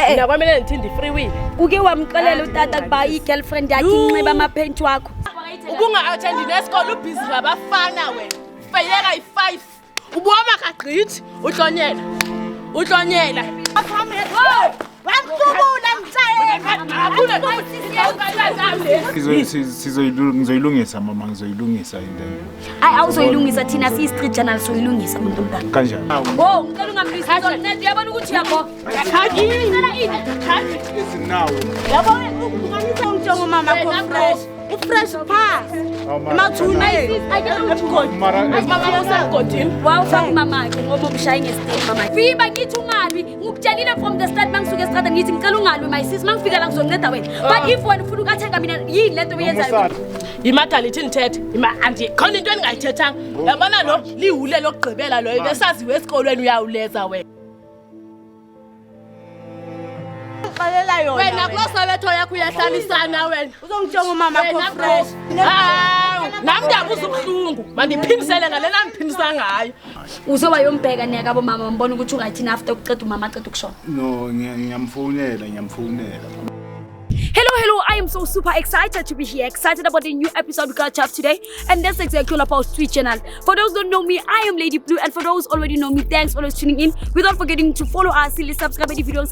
Mina kwamele ngithinde free will. Uke wamxelela utata kuba i-girlfriend yakhe inxiba amaphenti wakho. Ubunga-attend nesikole ubhizi ngabafana wena. Feyeka i-5. Ubuhamba kagqithi uhlonyela. Uhlonyela. Ngizoyilungisa mama, ngizoyilungisa indaba. Hayi awuzoyilungisa thina siyi-street journal soyilungisa umuntu omdala. Kanjani? Wo, ngicela ungamlisa net uyabona ukuthi uyabhoka. Ezinawo. Yabo unganisa umjongo mama fresh. Fresh pass. Emathuneni. Mama usagodini. Wawufaka umamakhe ngoba umshaye ngesiteni mama. Fiba ngithi ungalwi, ngikutshelile from the start mangisuka estrada ngithi ngicela ungalwi my sis mangifika la ngizonceda wena. But if wena ufuna ukathenga mina yini lento oyenzayo? Imada lithi nithethe. Andi khona into engayithethanga. Yabona lo liwule lokugqibela lo besaziwe esikolweni uyawuleza wena. Wena kulosabetho yakho uyahlalisana wena. Uzongitshenga umama kho fresh. Nami ndiyabuza ubuhlungu. Mandiphimisele ngalela ngiphimisa ngayo. Uzoba yombheka nekabo mama mbona ukuthi ungathina after ukuceda umama aqeda ukushona. No, ngiyamfonela. Hello, I am so super excited to be here, excited about the new episode we got up today, and that's exactly all about Street Channel. For those who don't know me, I am Lady Blue, and for those already know me, thanks for always tuning in. Without forgetting to follow us, subscribe to the videos,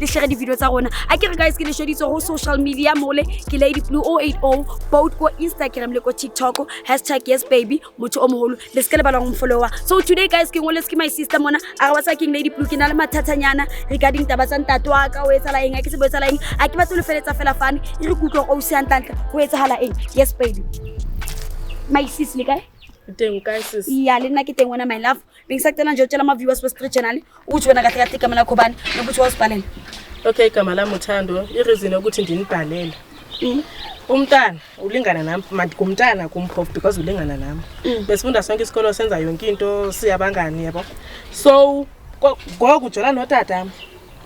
share the videos. I can guys get share this on social media, mole, Lady Blue 080, both go Instagram, go TikTok, #YesBaby, mucho omholo. Let's get about follower. So today, guys, let's keep my sister Mona. I was like Lady Blue, kinala matatanyana regarding tabasan tatwa, kawesalaing, akisabosalaing, akibatulu fela fani, irukutlo o siantanta, kawesala ing. Yes, baby. My sis, guy. Teng guys sis. Yeah, lena ke teng wena my love. Bengisacela nje utshela ama viewers we Street Channel ukuthi wena kahle kahle igama lakho bani nokuthi wasibhalela. Okay, igama lami uThando. I-reason ukuthi ndinibhalele. Umntana ulingana nami, manje kumntana kumphofu because ulingana nami. Besifunda sonke isikolo senza yonke into siyabangani yabo. So ngokujola notata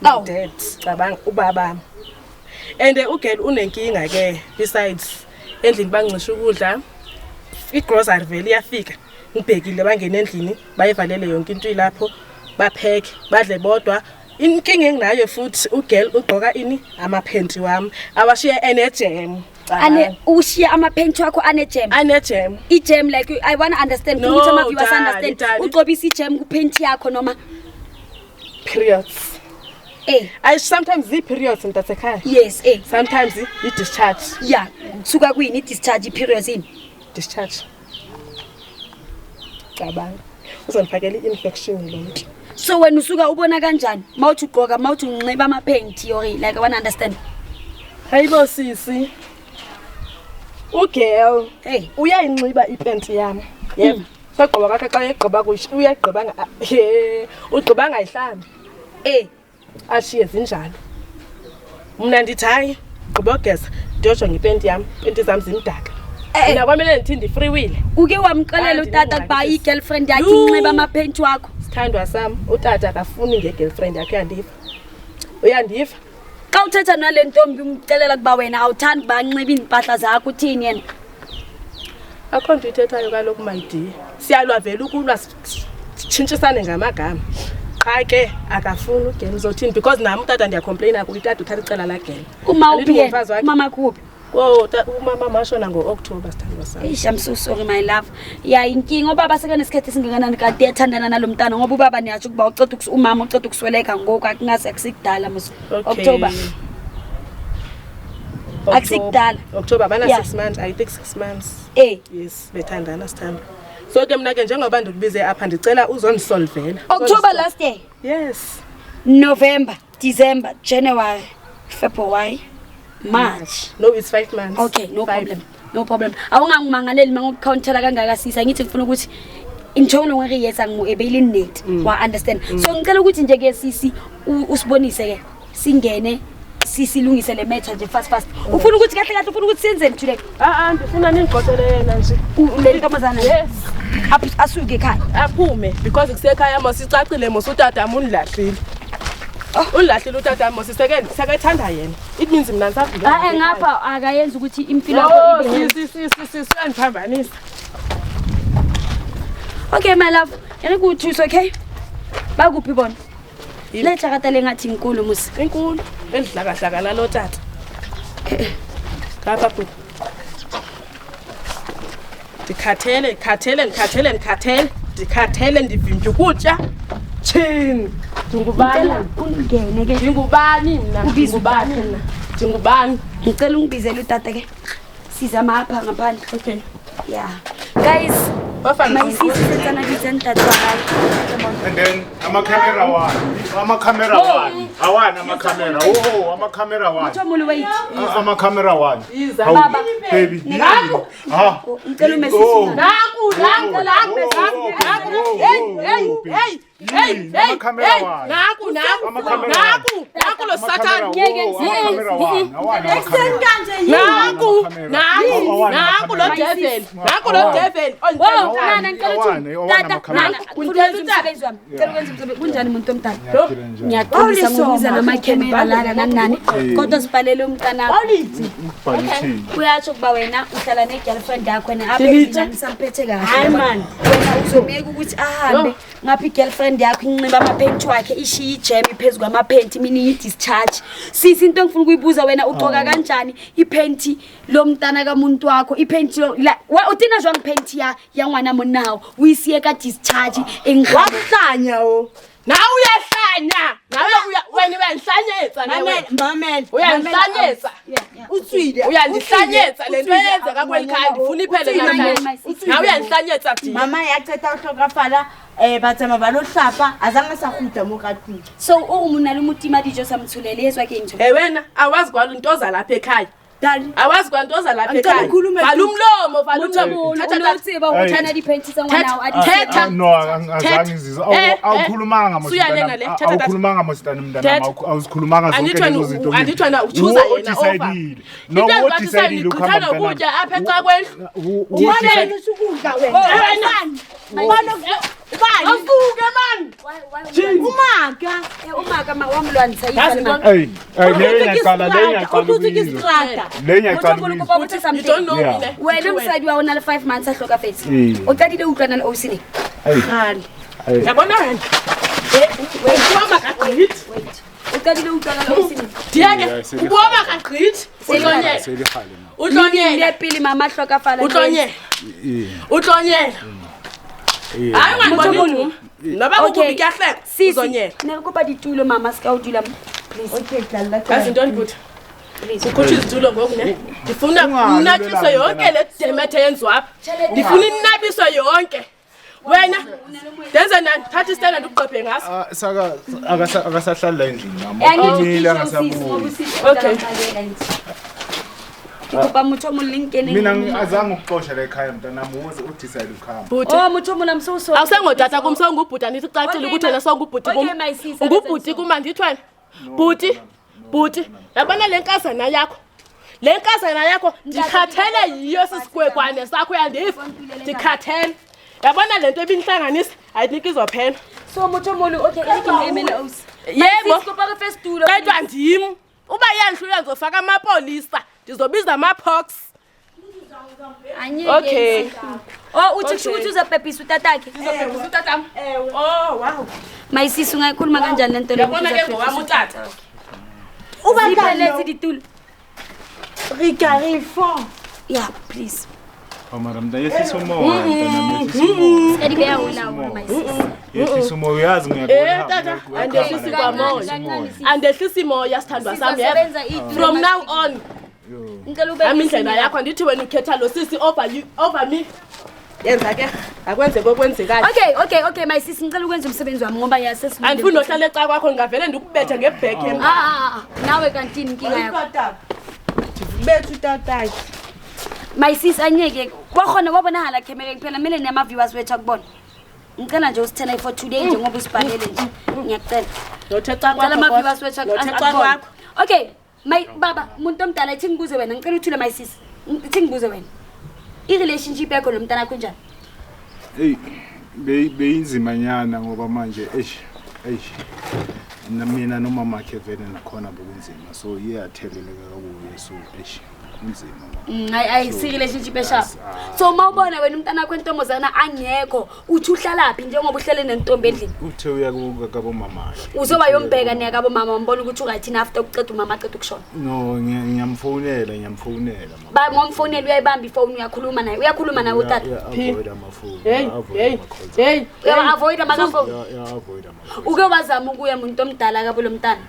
dad cabanga ubaba. And ugirl unenkinga ke besides endlini bangicisha ukudla. I-grocery vele iyafika ngibhekile bangena endlini bayivalele yonke into ilapho bapheke badle bodwa. Inkinga enginayo futhi ugirl ugqoka ini amaphenti wami awashiya ene-jam. Ushiya amaphenti wakho ane-jam. Ane-jam. I-jam like I want to understand ukuthi ama viewers understand. Ugqobisa i-jam kuphenti yakho noma periods. I sometimes the periods in that car. Yes, sometimes it discharge. Yeah, suka kwini discharge periods in. Discharge. Cabanga. Uzonifakela i-infection lo muntu. So wena usuka ubona kanjani? Mawuthi ugqoka, mawuthi unxiba amaphenti or like I want to understand. Hayibo sisi. Ugirl, uyayinxiba iphenti yami. Yebo. Sagqoba kakhe xa egqiba kushi uyagqiba ugqiba ngayihlambi. Ashiye zinjalo. Mina ndithi hayi gqibogeza ndiyotsho ngipenti yami, penti zami zimdaka. Mina kwamele ngithinde free will. Uke wamxelela utata kuba i-girlfriend yakhe inxiba amaphenti wakho. Sithandwa sami, utata akafuni nge-girlfriend yakhe uyandiva. Uyandiva? Xa uthetha nale ntombi umxelela kuba wena awuthandi ba nxiba impahla zakho uthini yena? Akho nto ithethayo kaloku my dear. Siyalwa vele ukulwa sitshintshisane ngamagama. Cha ke akafuni ugirl uzothini because nami utata ndiyacomplaina kuye utata uthatha icala la girl. Uma uphi mama kuphi? Umama mashona ngo-October sithandwa sami. I'm so sorry my love. Yeah, inkinga ubaba sekanesikhathi singakanani kade ethandana nalomntana ngoba ubaba niyatsho kuba uceda umama uceda ukusweleka ngoku akungaze akusikudala mos. October. Akusikudala. October bana 6 months, I think 6 months. Yes, bethandana sithandwa. So ke mina ke njengoba ndibize apha ndicela uzondisolvela. October last year? Yes. November, December, January, February, March. No, it's 5 months. Okay, no problem. No problem. Awungangimangaleli mangokukountela kangaka sisa ngithi ngifuna ukuthi intshona ngeke yesa ngiebele net. Wa understand. So ngicela ukuthi nje ke sisi usibonise ke singene sisilungise le matter nje fast. Ufuna ukuthi kahle kahle ufuna ukuthi senzeni today? Ndifuna ningqotsele yena nje. Le ntombazana. Yes. Asuke ekhaya. Aphume because kusekhaya mosicacile mosutata amunlahlile. Ulahlile utata mosisekethanda yena. It means mina ngisavula. Ngapha akayenza ukuthi impilo yakho ibe siyandiphambanisa. Okay my love. Yana kuthi okay? Bakuphi bona? Le tshakata le ngathi inkulu musi. Inkulu elidlakahlaka lalo tata. Kapha bhuti. Ndikhathele ndivimba ukutya. Chini. Ndingubani? Ungene ke. Ndingubani mna? Ndingubani? Ngicela ungibizele utata ke. Siza mapha ngaphandle. Okay. Yeah. Guys, my sister setsana ditsentatwa hayi. And then ama-camera one. Ama-camera one. Awana ama-camera. Oh, ama-camera one. Mthomolo wait. Ama-camera one. Iza. Baba. Baby. Naku. Ah. Ngicela umesisi. Naku. Hey. Naku lo Satan. Naku lo devil. Kunjani umuntu omdala? Ngiyaxolisa ngokuza nama-camera lana nani kodwa sibhalele umntana uyatsho ukuba wena uhlala ne-girlfriend yakho wena apha endlini samphethe kahle wena uzomeka ukuthi ahambe ngapha i-girlfriend yakho inxiba amaphenti wakhe ishiye ijemi phezu kwamaphenti mina iyi-discharge sisi into engifuna ukuyibuza wena ugcoka kanjani iphenti lomntana kamuntu wakho iphenti utina jwang phenti ya ngwana monawo uyisiye ka-discharge Wakuhlanya o. Nawe uyahlanya. Nawe wena uyanhlanyetsa nawe. Mamela. Uyanhlanyetsa. Utswile. Uyandihlanyetsa lento eyenzeka kwelikhaya ndifuna iphele namhlanje. Nawe uyanhlanyetsa thina. Mama yaqeda uhlokafala batsama ba lo hlapa azange sa khuta mo ka tlung. so o mona le motima dijo sa mtshulele yeswa ke ntho Wena awazi kwalo intoza lapha ekhaya. Dali. Awazi kwantoza lapha ekhaya. Vala umlomo. unotsiba ukuthana diphenti tsa ngwana wa Thetha. No, angizange ngizizwa. Awukhulumanga awukhulumanga mositana mntana awuzikhulumanga zonke lezo zinto. Andithwana uchuza yena over. No, what decided ukhamba ukutya apha ecakwendlu. Wena usukudla wena. Awusuke man. Umaka. umaka wamlwanisa Hey, You don't know me ne. wena msadi wa ona le 5 months ahlokafetse o qadile utlwana le OCD Yabona wena. Uboma kagqithi. o qadile utlwana le OCD Diake, uboma kagqithi. Utlonyela. le pele mama ahlokafala Utlonyela. Hayi ngibona. Naba ukubi kuyahleka. Uzonyela. ne re kopa ditulo mama ska o dula please Okay, dala. Yazi into ndikuthi. Ukhutha izitulo ngoku ne. Ndifuna unatshiswe yonke le demethe yenziwa apha. Ndifuna inabiswe yonke. Wena ndenze nani thatha isitena ndikuqophe ngaso. Saka akasahlala endlini nami. Angiyile Akasabuyi. Okay. Kuba mutho mulinkene Mina azange ukuxosha la ekhaya mntanami udecide ukuhamba. Bhuti. mutho mula msoso Awusengotata kum songubhuti andithi cacile ukuthi wena songubhuti kum. Okay, my sister. Ungubhuti kum andithweni. Bhuti. Yabona le nkazana yakho. Le nkazana yakho ndikhathele yiyo sisikwekwane sakho yandifa. Ndikhathele. Yabona lento ebinihlanganisa ayiniki izophela. so mutho mulu okay ngimemele aus Yebo. Sikopa ke first tulo Kodwa ndim. Uba iyanhlula ngizofaka amapolisa. Ndizobiza ama-pox. anyeke Okay. uthi kusho ukuthi uzapepisa utatakhe Utatam. Oh wow. mayisisi ungayikhuluma kanjani lento le Yabona ke ngowami utata. ubandlelezi ditulo Ricarifon. yeah please Mara mntayehlisa umoya mntanami. edikeya ulawo mayisisi Yehlisa umoya uyazi ngiyakubona. Tata, andehlisi kwamoya. Andehlisi moya sithandwa sami yebo. From now on. ngicela ube Amindlela yakho andithi wena ukhetha lo sisi over me. Yenza ke akwenze kokwenzekayo. okay mayisisi ngicela ukwenza umsebenzi wami ngoba yasesi Andifuni nohlala eca kwakho ngavele ndikubethe ngebhek yami. nawe kantini inkinga yakho Tata. Bethu tatakhe. mayisisi anyeke kwakhona wabonakala camera kuphela kumele nama-viewers wethu akubona ngicela nje usithena for today njengoba usibhalele nje ngiyacela Nothetha ngicela kwakho. ama-viewers wethu Nothetha akubona kwakho. okay baba umuntu omdala ithi ngibuze wena ngicela uthule mayisisi ithi ngibuze wena i-relationship yakho nomntana akho njani Hey, beyinzimanyana ngoba manje mina nomama wakhe vele nakhona bokunzima so iyatheleleka kuye so I see relationship esharp. So mawubona wena umntana wakho entombazana angekho uthi uhlalaphi njengoba uhlele nentombi endlini. Uthe uya kabo mama. Uzoba yombheka niya kabo mama mbona ukuthi right after uqeda umama aqeda ukushona. No ngiyamfonela. Ba ngomfonela uyayibamba ifone uyakhuluma naye utata. Avoid amafoni. Hey. Avoid amafoni. Uke wazama ukuya umuntu omdala kabo lo mntana.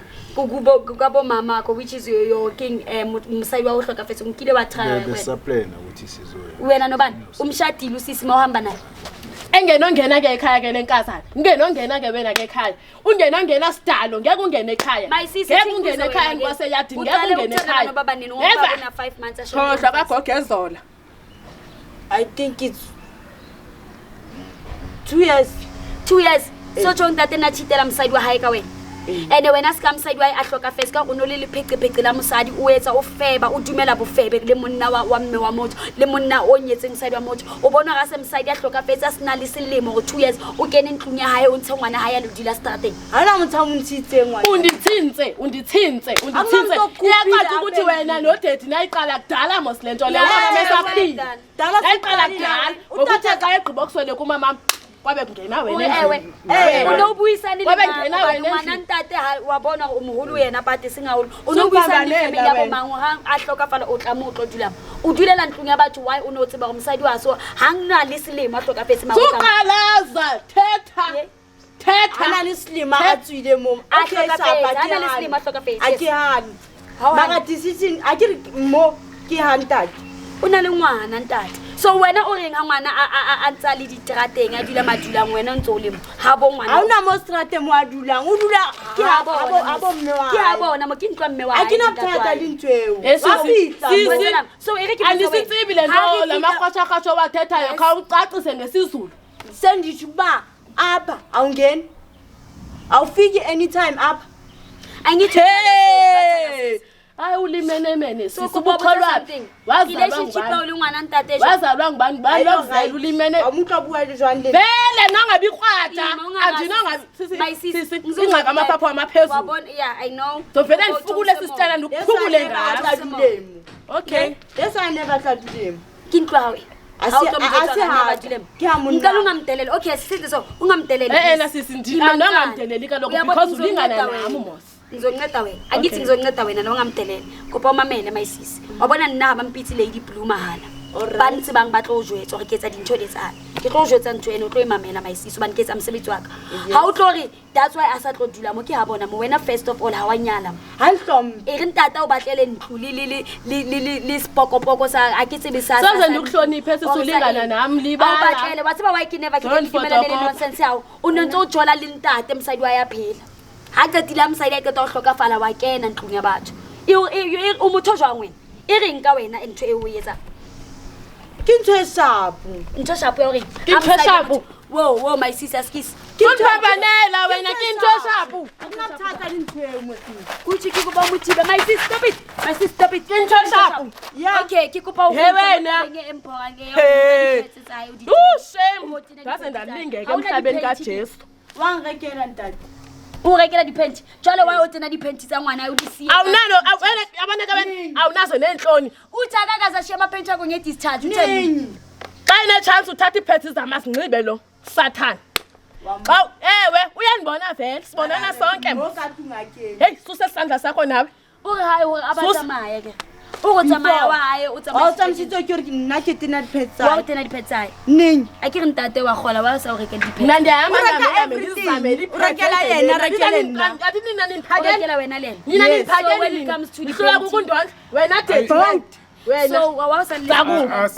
Kabo mama ko which is your king umsayi wa uhloka fethu ngikile wathaya besaplana ukuthi sizoya wena nobani umshadile usisi mawuhamba naye engenongena ke ekhaya ke lenkazana ungenongena ke wena ke ekhaya ungenongena sidalo ngeke ungene ekhaya ngeke ungene ekhaya ngwase yadini ngeke ungene ekhaya baba nini ngoba una 5 months ashona khohlwa kagogezola I think it's 2 years so jonga tena chitela msayidi wa haika wena ene wena ska msayidi wa ahloka face ka unolile pheqepheqe la mosadi o etsa o feba o dumela bofebe le monna wa mme wa motho le monna o nyetseng msayidi wa motho o bona ga se msayidi ahloka face a sina le selemo go 2 years o kene ntlung ya hae o ntshe ngwana hae a lodila starting hana motho mo ntshitse ngwana undithintse iyaqala ukuthi wena no daddy nayiqala kudala mos lento le mesaphila nayiqala kudala ukuthi xa egqiba kuswele kumama kwabe kungena wena unobuyisana ngwana ntate wabona umhulu yena but singawulu unobuyisana family yabo mangu ahloka fala o tla mo tlodula o dulela ntlung ya batho why o no tseba go msadi wa so hangna le selemo ahloka face mangu suqalaza thetha ana le selemo a tswile mo ahloka face ana le selemo ahloka face a ke hane mara decision a ke mo ke hantate una le ngwana ntate so wena o reng ha ngwana a ntsa le ditrateng a dula madulang wena ntse le ha bo ngwana ha una mo strate mo a dulang o dula ke ha mme wa ke ha bona mo ke ntwa mme wa a ke na thata le ntweo so ere ke alisitsibile no la maqhatsha wa thetha kha ucacise ngesizulu sendithi ba apha awungeni awufiki anytime apha angithi hayi ulimenemene sisubukholwapi wazalwa ngubani balozela ulimene umuntu abuya lejwane le vele nongabi krwata andinongabi ingxaka amaphapho amaphezulu wabona yeah I know so vele ndifukule sisitana ndikhubule ngayo okay yes I never thought them kintwawe ngicela ungamdeleli okay sithi so ungamdeleli na sisi ndinongamdeleli kaloku because ulingana nami mos ngizonceda wena angithi ngizonceda wena noma ungamdeleli kopa umamele mayisisi wabona nina bampitsi lady blue mahala bantsi bang ba tlo jwetsa re ketsa dintho le tsana ke tlo jwetsa ntho eno tlo imamela mayisisi ba nketsa msebetsi waka ha o tlo re that's why asa tlo dula mo ke ha bona mo wena first of all ha wa nyala ha nhlom e re ntata o batlele ntlu le spokopoko sa a ke tsebe sa soze ndikuhloniphe sisulingana nami libala ba batlele wa tseba why ke never ke dimela le nonsense yawo o ntse o jola le ntate msadi wa ya phela ha qetile msadi a qeta o hlokafala wa kena ntlung ya batho o motho jwang wena e reng ka wena ntho e o etsa ke ntho e shapo ya hore ke ntho e shapo wo my sisters kiss Kunbabanela wena ke ntho shapo akunathata ntho e mothini kuthi ke kuba mothibe my sis stop it ke ntho shapo okay ke kuba wena empora nge shame ngase ndalingeke emhlabeni kaJesu wangrekela ntate o rekela dipenti jalo wa o tsena dipenti tsa ngwana yo di siya awunalo abaneka wena awunazo nenhloni uthakakaza shema penti yakho ngedischarge utheni xa ine chance uthatha iphetsi zamasingcibe lo Satan Baw ewe uyanibona vele sibonana sonke hey susa isandla sakho nawe uri hayi abatsamaya ke ukutsamaya wa hayi utsamaya utsamsitse ke re nna ke tena diphetsa wa tena diphetsa neng a ke re ntate wa gola wa sa o rekela diphetsa nna ndiyahamba ngizameli urekela yena nna ngathi nina niphakela urekela wena lena nina niphakela when it comes to the hlula kukundonke wena date wena so wawusalila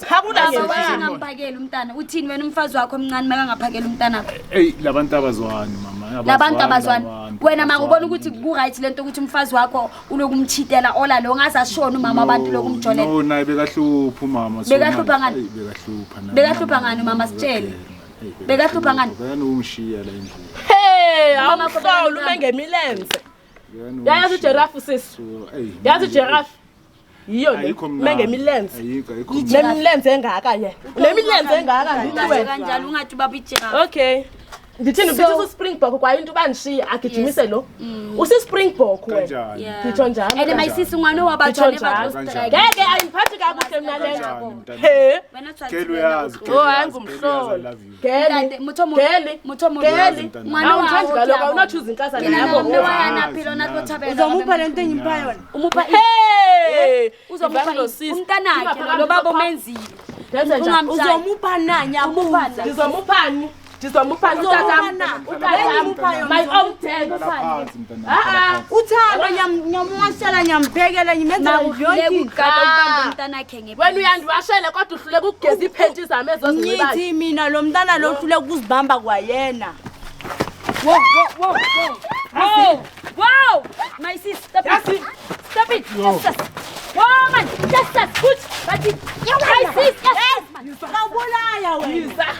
hakuna ngamphakela umntana uthini wena umfazi wakho omncane makangaphakela umntana hey labantu abazwani mama labantu abazwani wena makubona ukuthi ku right lento ukuthi umfazi wakho ulokumchitela ola lo ngazashona umama abantu lokumjolela no naye bekahlupha umama bekahlupha ngani bekahlupha ngani mama sitshele bekahlupha ngani bayana umshiya la endlini hey awuhlawula umengemilenze yayazi giraffe sisi yazi giraffe yiyo le mengemilenze nemilenze engaka yena nemilenze engaka ngithi wena kanjalo ungathi baba ijira okay Ndithini bithi uSpringbok kwaye into banishiya agijimise lo. UsiSpringbok wena. Ngitsho njalo. And my sister ngwana wabathwane bastrike. Ngeke ayiphathi kakuhle mina lento. He. Geli uyazi. Hayi ngumhlolo. Geli. Geli. Ngwana awuthandi kaloku awunochuza inkazana yabo. Wena philo nathothabela. Uzomupha lento engimpa yona. Umupha uzomupha umntanakhe lo baba umenzile. Uzomupha nani abuza. Ndizomuphani utata my own dad. Uthando nyamwasela nyamphekela nyimenza yonke umntanakhe ngephela. Wena uyandiwashele kodwa uhluleka ukugeza iphenti zami ezozinxibayo. Ngithi mina lo mntana lo uhluleka ukuzibamba kwayena. Wow! My sis, stop it. Stop it. Yes. Wow, man. Yes. Good. But my sis, yes. Ngabulaya wena.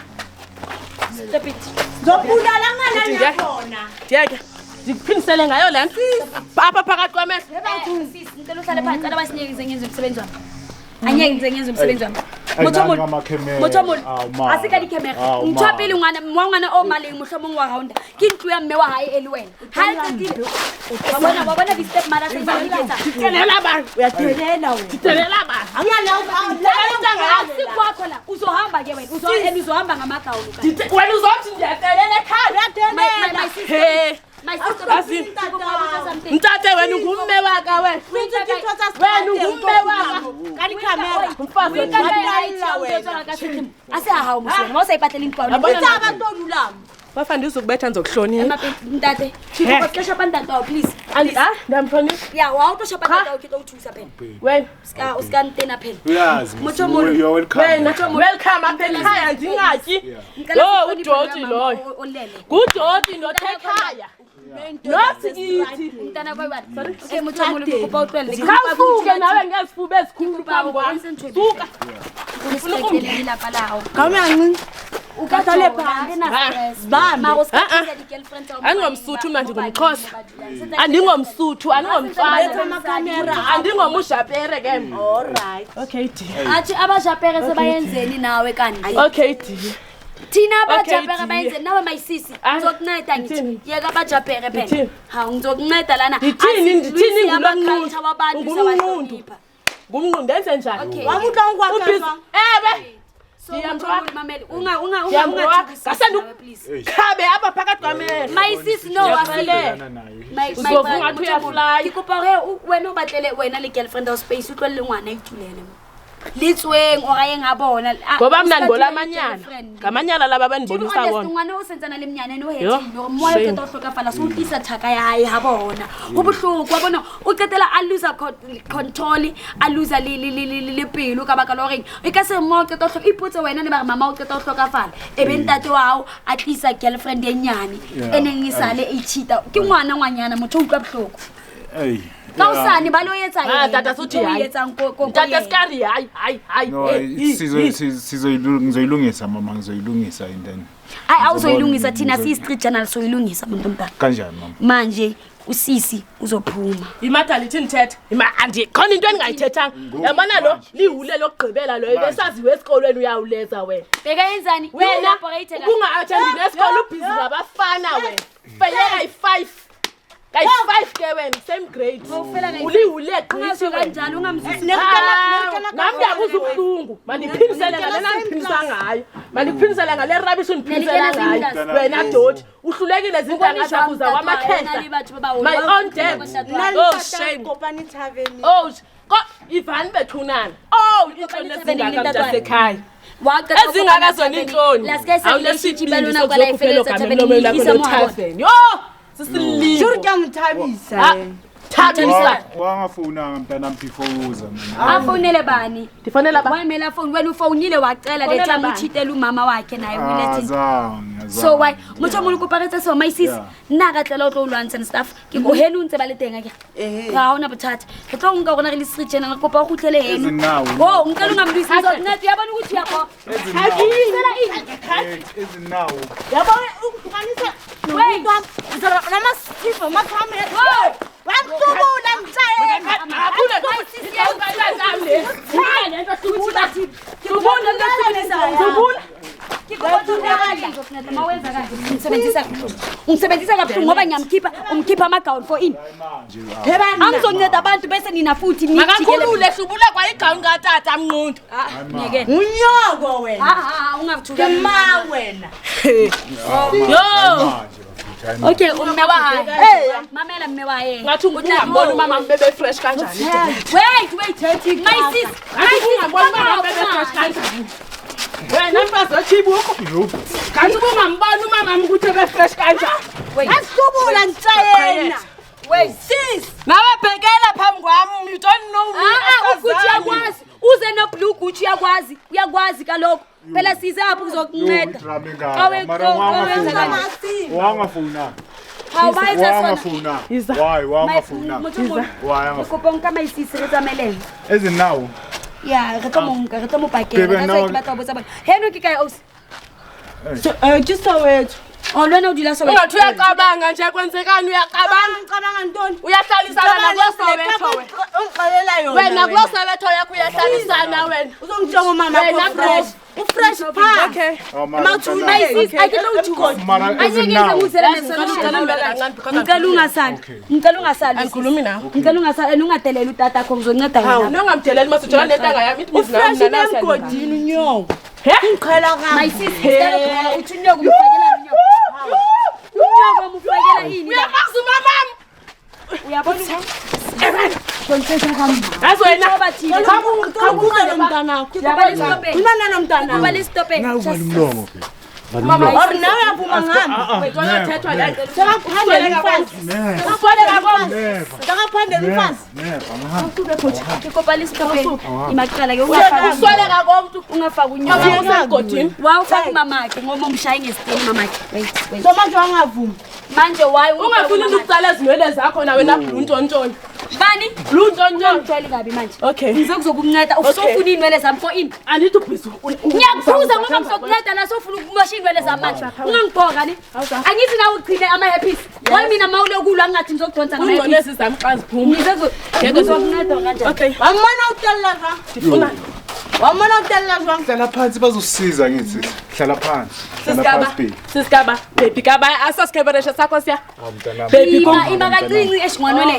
Stop it. Zobulala ngana yakhona. Ngeke. Ngikuphinisele ngayo le nto. Apha phakathi kwamehlo. Sis, ngicela uhlale phansi. Cela basinike ngenze umsebenzi wami. Angeke ngenze umsebenzi wami. Mothomol. Asika di camera. Mthapile ngwana omaleng mohlomong wa raunda. Ke ntlo ya mme wa hae eliwena. Ha ntse wabona di step mara se ba iketsa. Titelela bana. Uyathelela wena. Titelela bana. Angala sikwakho la. Uzohamba ke wena. Uzohamba ngamagawulo ka. Wena uzothi ndiyatelela ekhaya. My sister. My sister. Mtate wena ngumme waka wena. Wena ngumme waka. Kani camera. Mfazi wena. Ase hawo musona. Ngosayiphathela inkwawo. Ngitaba ntolulama. Bafana izokubetha ngizokuhlonisa. Mtate, chiko xesha bandata please. Ndamhlonisa. Yeah, wawutosha bandata ukhetha uthusa phela. Wena Uska ntena phela. Uyazi. Mothomolo. You're welcome. Welcome apha ekhaya ndingatyi. Lo udoti loyo. Ngudoti nothekhaya. Nosikithi. Mntana kwayiwathi. Okay, Mothomolo kuba utlwele. Khawusuke nawe ngezifuba ezikhulu phambi kwami. Suka. Ufuna ukumdela lapha lawo. Kawuyancinci. Ukathole phansi. Bamba. Andingomsuthu mna ndingumXhosa. Andingomsuthu, andingomushapere ke. All right. Okay, dear. Athi abajapere sebayenzeni nawe kanti. Okay, dear. Thina abajapere bayenzeni nawe my sisi. Ngizokunceda ngithi. Yeka abajapere phela. Ha ngizokunceda lana. Ndithini abakhalitha wabantu sawahlonipha. Ngumnqundu ndenze njani? Wamuka unkwakha. Ebe. Khabe apha phakathi kwamehlo. My sis no wasile. Uzovunga thu uyafly. Kikopa wena ubatlele wena le girlfriend of space utlwele ngwana itulele. Litsweng oraye ngabona. Ngoba mina ndibola amanyala. Ngamanyala laba benibonisa bona. Ngwana usenzana lemnyane no hethi lo moya ke tohloka fala so utlisa thaka ya hae ha bona. Ho bohloko wa bona o qetela a lose control, a lose le pelo ka baka loreng. E ka se mo ke tohloka ipotse wena ne ba mama o qeta tohloka fala. E be ntate wa hao a tlisa girlfriend e nyane. Eneng isale e cheater. Ke ngwana motho o utlwa bohloko. Hey. Kausani balo yetsa yena. Tata suthi hayi. Tata skari hayi. No, sizoyilungisa mama, ngizoyilungisa indeni. Awuzoyilungisa thina si street journal soyilungisa muntu mntana. Kanjani mama? Manje usisi uzophuma. Imata lithi nithethe. Andi khona into engayithethanga. Yabona lo lihule lokugqibela lo besaziwe esikolweni uyawuleza wena. Beka yenzani? Wena kunga-attend nesikole ubhizi ngabafana wena. Feyela i5. Guys 5 ke wena same grade. Ulihule gqithi kanjani ungamzisi nami yabuza ubuhlungu. Mandiphinisele ngalena ngiphinisa ngayo. Mandiphinisele ngale rubbish undiphinisela ngayo. Wena doti uhlulekile izinto angazakuza kwamakhehla. My own dad. Oh shame. Kopani taveni. Oh Ivan bethunana. Oh inhloni ezingaka mntasekhaya. Ezingakazona inhloni. Awulesithi balona kwala ifeletsa thaveni isa mwa. Yo Sisili. Jurka mthabisa. Thatha wangafuna mntana before uza mina. Afonele bani? Ndifonela ba. Wayimela phone wena ufonile wacela le time uchitela umama wakhe naye Azange. So why Mothomolo koparetsa so my sis nna ka tlela o tlo lwantsha and stuff ke go heno ntse ba le teng a ke ga ona bothata ke tlo nka gona re le street channel kopa go tlele heno ho nka lunga mbisi so nna ya bana ukuthi ya go ha ke isela ezinawo Yabo ukufanisa no nama sifo makhame. Wamthubula mtsaye. Akuna sisi yayizamle. Thina lento hlubuthi. Thubula Ungisebenzisa kabuhlungu ngoba ngiyamkhipha umkhipha ama-gown for ini. Angizonceda abantu bese nina futhi makakhulule hlubula kwa igown katata mnqundu. Unyoko wena. Ungavuthula ma wena. Yo. Okay, mme wa hayi. Mamela mme wa yena. Ngathi ungambona umama mbebe fresh kanjani. Wait, my sis. Ungambona umama mbebe fresh kanjani. Wena mfazi wachibuko. Kanti ungambona umama ukuthi ebe fresh kanjani. Asibula ngitshayena. Wait, sis. Nawe bhekela phambi kwami, you don't know me. Ukuthi yakwazi. Uze no blue Gucci yakwazi. Uyakwazi kaloko. Phela size apho kuzokunceda. Wangafuna. Wangafuna. Why? Wangafuna. Why? Ukupong kama isisi re tsameleng. Ezinawo. Yeah, re tlo mo pakela. Ka ke batla botsa bona. Heno ke kae aus? Just awethu. Lwena udila so. Ungathi uyacabanga nje kwenzekani uyacabanga. Ngicabanga ntoni? Uyahlalisana nakwesowetho wena. Ungixolela yona. Wena kwesowetho yakho uyahlalisana wena. Uzongitshela umama wakho fresh. Ufresh pha. Okay. Mathuna My sis, I can know you. Mara Angeke ngizela ngicela ungasali. Ngicela ungasali. Angikhulumi nawe. Ngicela ungasali ungadelela utata wakho ngizonceda Hawu, wena. nongamdeleli masujona lentanga yami ithi ufresh mina emgodini unyoko. Ngikhwela My sis, uthi unyoko umfakela unyoko. Unyoko umfakela ini? Uyamazi umamami. Uyabona? Kontshetha kamama. Yazi wena. Khawubuka nomntana. Unana nomntana. Kuba lesitope. Umlomo ke. Mama, or nawe yaphuma ngami. Wena uyathethwa la. Sekaphandela umfazi. Sekaphandela umfazi. Sekaphandela umfazi. Kuba lesitope. Imaqala ke Usweleka komuntu. ungafaka unyoko. Uyagodini. Wawufaka imamakhe ngoba umshaye ngesitini mamakhe. Wait. So manje wangavuma. Manje why Ungafuni ukucala izinwele zakho na wena blue ntontoni. Bani? Blue ntontoni. Ngitshela kabi manje. Okay. Ngizokuzokunceda usofuna inwele zami for ini. Andithi ubhizi. Ngiyakuphuza ngoba ngizokunceda la sofuna ukumosha inwele zami manje. Ungangibhoka ni? Angithi nawe ugcine ama happy. Why mina mawulokulwa ngathi ngizokudonsa ngama happy. Ungconesi zami xa ziphuma. Ngizokunceda kanjani? Okay. Wamona utelela zwa. Ndifuna. Wamona utelela zwa. Hlala phansi bazosisiza ngithi. Hlala phansi. Sisigaba. Baby kaba asasikheberesha sakho siya. Baby Ima kacinci eshingwanwele.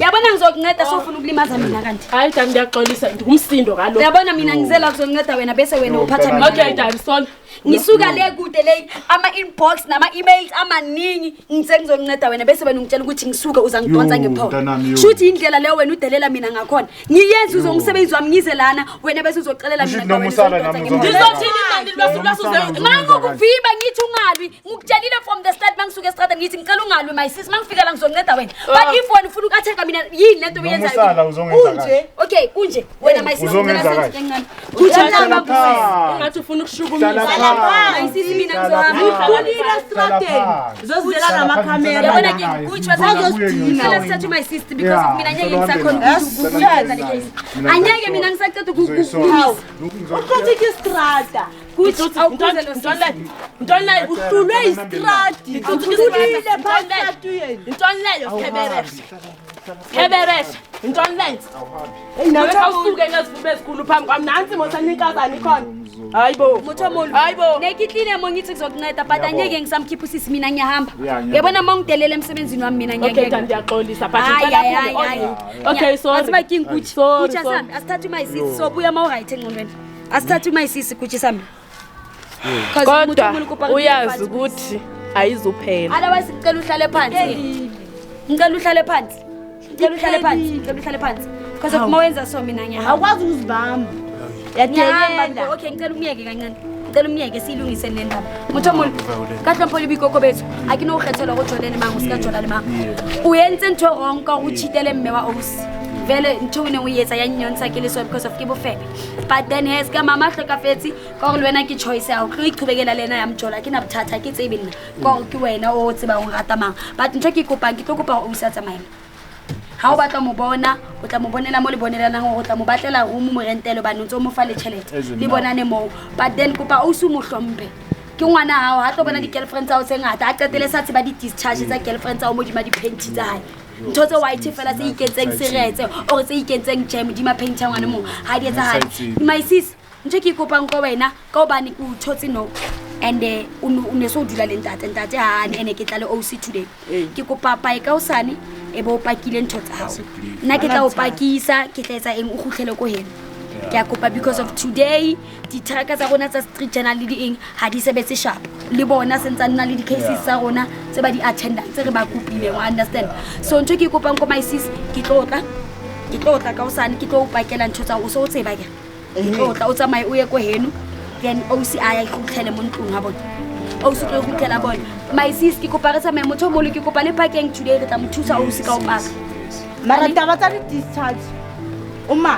Yabona ngizokunceda sofuna ukulimaza mina kanti. Hayi dani ndiyaxolisa ngumsindo kalo. Uyabona mina ngizela kuzokunceda wena bese wena uphatha mina. Okay dani sorry. Ngisuka le kude le ama inbox nama emails amaningi ngithe ngizokunceda wena bese wena ungitshela ukuthi ngisuke uzangidonsa ngephawu. Shuthi indlela leyo wena udelela mina ngakhona. Ngiyenza uzongisebenzi wami ngize lana wena bese uzocelela mina ngawe. Ngizothini manje basuze mangukuvimba ngithi ungalwi ngikutshelile from the start mangisuke estrada ngithi ngicela ungalwi my sis mangifika la ngizokunceda wena. But if wena ufuna ukathenga mina yini lento oyenzayo? Kunje. Okay kunje wena my sis ngicela senze kancane. ungathi ufuna ukushukumisa. Ayisisi mina ngizohamba Kulila strateni. Zozela namakhamera. Yabona ke kuchwa sazodina sithatha my sister because mina ngeke ngisakhona ukuyenza le case. Anyeke mina ngisacela ukukukhulisa. Ukhothi istrata. Kuthi awukuze lo Ntona uhlulwe istrati. Ukhulile phakathi yena. Ntona ukheberesha. Keberesha. Ntona nawe awusuke ngezifuba ezikhulu phambi kwami nansi mosanikazana ikhona. Hayibo. Muthomolo. Hayibo. Nekihlile mongithi kuzokunceda but anyeke ngisamkhipha usisi mina ngiyahamba. Yabona mongidelela emsebenzini wami mina ngeke. Okay dani ndiyaxolisa but Okay sorry. Asiba kingi kuthi. Kuthi sami asithathe my sis so buya ma right engqondweni. Asithathe my sis kuthi sami. Kodwa uyazi ukuthi ayizuphela. Otherwise ngicela uhlale phansi. Ngicela uhlale phansi. Ngicela uhlale phansi. Ngicela uhlale phansi. Because of mawenza so mina ngiyahamba. Awukwazi ukuzibamba. Yadelela. Okay ngicela umyeke kancane. Ngicela umyeke silungise le ndaba. Muthomolo. Kahle mpoli bikoko bethu. Akino ukhethelwa kujolene mangu sika Jolane mangu. Uyenze into wrong ka uchitele mme wa Osi. Vele ntone uyetsa ya nyonsa ke leso because of kibofebe. But then has ka mama hloka fetsi ka go lwena ke choice ya go iqhubekela lena ya mjola ke na bothatha ke tsebe nna. Ka ke wena o tseba go rata mang. But ntho ke kopa ke tlo kopa o sa tsamaela. Ha o batla mo bona o tla mo bonela mo le bonelana go tla mo batlela room mo rentelo ba ntse mo fa le chelete le bonane mo. But then kopa o su mo hlompe. Ke ngwana hao ha tlo bona di girlfriends tsa o tsengata a qetele sa tseba di discharge tsa girlfriends tsa o mo di ma di panty tsa hae. Ntotse white fela se ikentseng seretse o re se ikentseng jam di ma painter ngwana mo ha di etsa hale my sis ntse ke kopang go wena ka obane ke uthotse no and une so dula le ntate ha ene ke tla le OC today ke kopa pa e ka osane e bo pakile ntho tsa hao nna ke tla o pakisa ke tla etsa eng o khutlele ko heno ke a kopa because of today di traka tsa rona tsa street journal le di eng ha di sebetse sharp le bona sentse nna le di cases tsa rona tse ba di attendant tse re ba kopile o understand so ntho ke kopang ko my sis ke tlotla ka osane ke tlo o pakela ntho tsa o so o tseba ke tlotla o tsamaye o ye ko heno then OC aya ikhutlele mo ntlong ha bona OC tlo ikhutlela bona my sis ke kopa re tsamaye motho mo le ke kopa le parking today re tla mo thusa OC ka o paka mara taba tsa discharge uma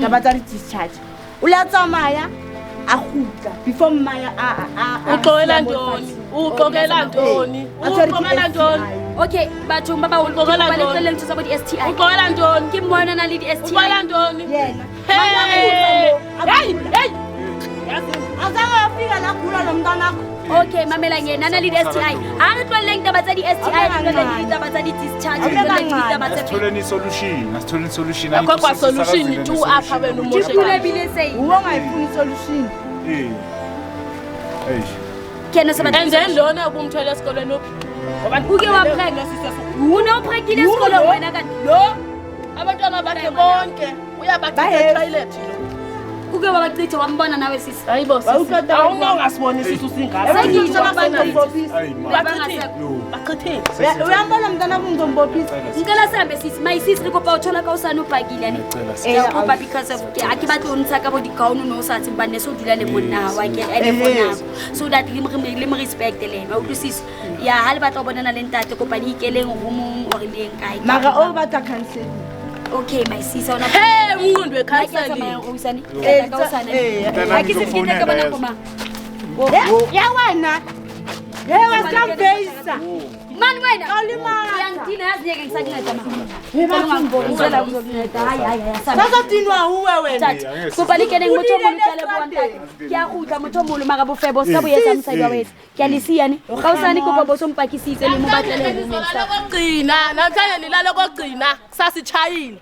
taba tsa discharge o la tsamaya a khutla before maya o tlogela ntoni okay batho ba ba o tlogela le ntse tsa bo di STI o tlogela ntoni ke mona na le di STI o tlogela ntoni yena hey azanga afika la khula lo mntanakho okay mamela ngena na le di STI ha re tloleng taba tsa di STI re tloleng taba tsa di discharge re tloleng taba tsa asitholeni solution akho solution tu apha wena umoshe ke bile say ungayifuni solution kena sabathi and then lona kumthwela esikolweni ngoba uke wa practice una uphrekile esikolweni wena kanti lo abantwana bakhe bonke uyabachitha toilet uke wabachitha wambona nawe sisi hayibo sisi awungasiboni sisi usingaka sengisho bachithe uyambona mntana kumzombophisa ngicela sihambe sisi my sis rikopa uthola ka usana ubhakile yani ngoba because of ke akibatlo untsaka bo dikaunu no sathi mbane so dula le monna wa ke ene bona so that le respect le ba utlwisisa ya hale batla bona le ntate kopa di ikeleng go mong o re leng kae mara o batla cancel okay my sis ona hey umuntu we cancel ka usana akisifike ka bona koma ya wena wasikambesa man wena awulimala yangithina yaziyeke ngisakunceda ngicela ukuzokunceda hayi sazotinwa uwe wena kubalekene ngimothomolo uhlale bwantake kuyagutla mothomolo makabofebo sikabuyesa msayidwa wethu kuyalisiya ni kawusani kuba bosompakisise limubatlele kokugcina namhlanje nilalo kokugcina kusasichayile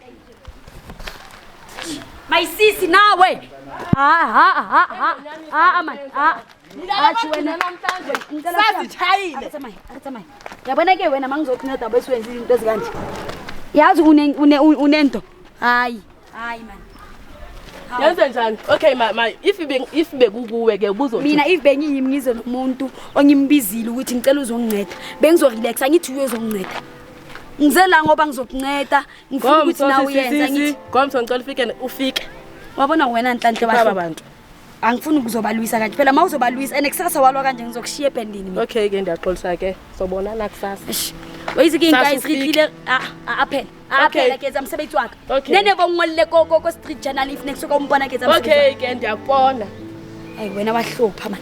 my sisi nawe man athi wena sasichayile atsamaye yabona ke wena mangizokunceda besiwenza izinto ezikanje yazi unento hayi man yenze njani okay if bekukuwe ke ubuzo mina if bengiyimi ngize nomuntu ongimbizile ukuthi ngicela uzonginceda bengizorelaxa ngithi uyozonginceda ngizela ngoba ngizokunceda ngifuna ukuthi nawe uyenza ngithi ngomso ngicela ufike wabona wena nhlanhle baba abantu angifuni ukuzobalwisa kanje phela mawuzobalwisa enekusasa walwa kanje ngizokushiya ebhendini okay ke ndiyaxolisa ke sobona nakusasa Wayizike guys rihlile aphela ke zamsebenzi wakhe nene bongolile ko street journal if next umbona ke zamsebenzi okay ke ndiyakubona hayi wena wahlupha man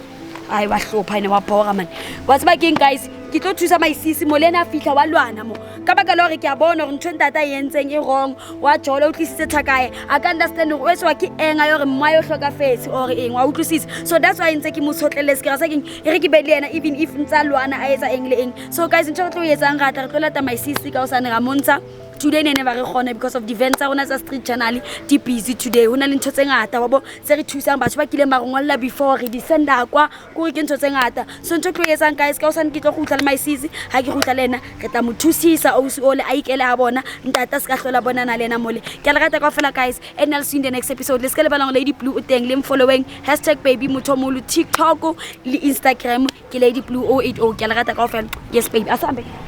hayi wahlupha ina wabhora man wathi ba king guys ke tlo thusa maisisi molena afihla walwana mo ka baka lore ke a bona gore ntho ntata yentseng e wrong wa jola utlisitse thakae I can understand gore wetso wa ke enga yore mma yo hloka fetsi or eng wa utlisisa so that's why ntse ke motsotlele se ke ra sa ke re ke bele yena even if ntsa lwana a etsa eng le eng so guys ntho tlo yetsang rata re tlo lata maisisi ka o sa ne ga montsha today ne ba re gona because of the events a rona tsa street journal di busy today hona le ntho tse ngata wa bo se re thusang batho ba kile marongolla before re di senda kwa go re ke ntho tse ngata so ntho tlo yetsang guys ka o sa ne ke tlo gutla le maisisi ha ke gutla lena re tla mothusisa o se ole a ikele ha bona ntata se ka hlola bona na lena mole ke le rata ka fela guys and I'll see you in the next episode let's get balong Lady Blue uteng le following #baby_muthomolo TikTok le Instagram ke Lady Blue 080 ke le rata ka fela yes baby asambe